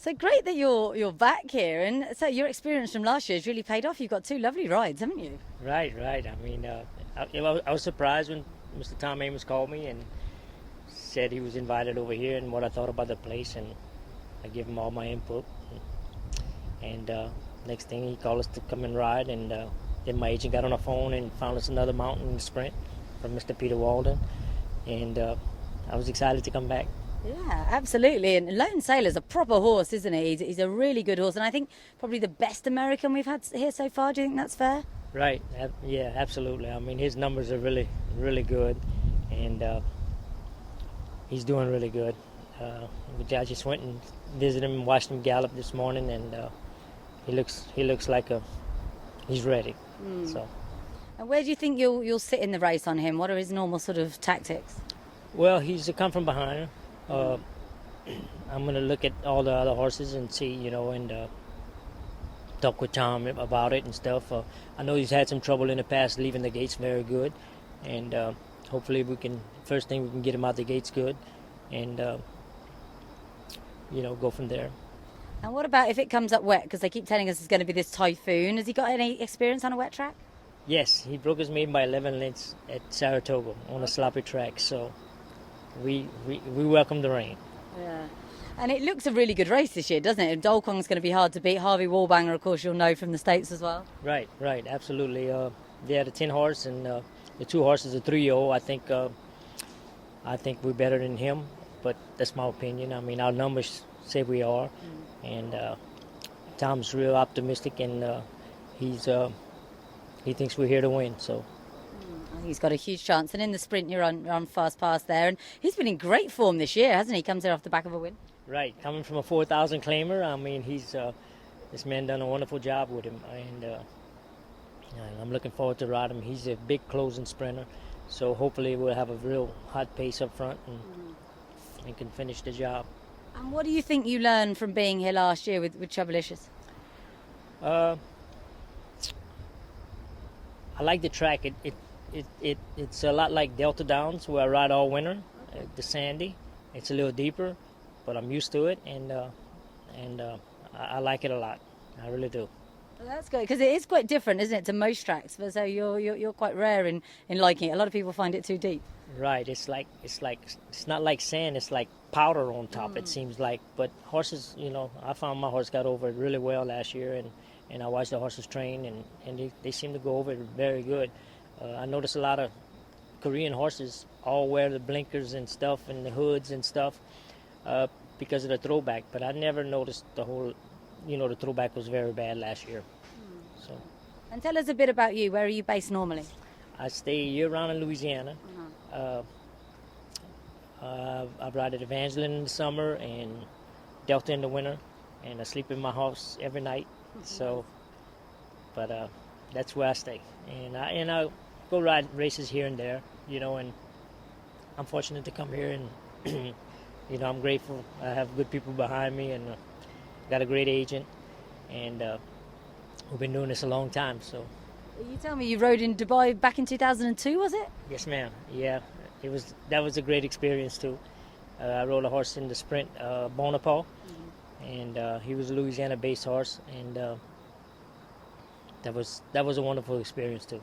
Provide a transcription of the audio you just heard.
So great that you're back here, and so your experience from last year has really paid off. You've got 2 lovely rides, haven't you? Right. I mean, I was surprised when Mr. Tom Amos called me and said he was invited over here and what I thought about the place, and I gave him all my input. And next thing, he called us to come and ride, and then my agent got on the phone and found us another mountain sprint from Mr. Peter Walden, and I was excited to come back. Yeah, absolutely. And Lone Sailor's a proper horse, isn't he? He's a really good horse, and I think probably the best American we've had here so far. Do you think that's fair? Right. Yeah, absolutely. I mean, his numbers are really, really good, and he's doing really good. I just went and visited him and watched him gallop this morning, and he looks like he's ready. So. And where do you think you'll sit in the race on him? What are his normal sort of tactics? Well, he's a come from behind. I'm going to look at all the other horses and see, and talk with Tom about it and stuff. I know he's had some trouble in the past leaving the gates very good, and hopefully first thing we can get him out the gates good, and go from there. And what about if it comes up wet? Because they keep telling us it's going to be this typhoon. Has he got any experience on a wet track? Yes, he broke his maiden by 11 lengths at Saratoga on a sloppy track, so we welcome the rain. Yeah. And it looks a really good race this year, doesn't it? Dole Kong's going to be hard to beat. Harvey Wallbanger, of course, you'll know from the States as well. Right, absolutely. The 10 horse and the 2 horses, the 3-year-old, I think we're better than him, but that's my opinion. I mean, our numbers say we are, and Tom's real optimistic, and he thinks we're here to win, so. He's got a huge chance, and in the sprint you're on fast pass there, and he's been in great form this year, hasn't he? Comes here off the back of a win. Right, coming from a 4,000 claimer, I mean, this man done a wonderful job with him, and I'm looking forward to riding him. He's a big closing sprinter, so hopefully we'll have a real hot pace up front and can finish the job. And what do you think you learned from being here last year with Troublelicious? I like the track. It's a lot like Delta Downs, where I ride all winter. The sandy, it's a little deeper, but I'm used to it, and I like it a lot. I really do. Well, that's good, because it is quite different, isn't it, to most tracks? So you're quite rare in liking it. A lot of people find it too deep. Right. It's not like sand. It's like powder on top. It seems like. But horses, I found my horse got over it really well last year, and I watched the horses train, and they seem to go over it very good. I noticed a lot of Korean horses all wear the blinkers and stuff and the hoods and stuff because of the throwback. But I never noticed the whole, the throwback was very bad last year. So. And tell us a bit about you. Where are you based normally? I stay year-round in Louisiana. I ride at Evangeline in the summer and Delta in the winter, and I sleep in my house every night. So, but that's where I stay, and I go ride races here and there, and I'm fortunate to come here, and I'm grateful. I have good people behind me, and got a great agent, and we've been doing this a long time. So. You tell me you rode in Dubai back in 2002, was it? Yes, ma'am. Yeah, that was a great experience too. I rode a horse in the sprint, Bonaparte, and he was a Louisiana-based horse, and that was a wonderful experience too.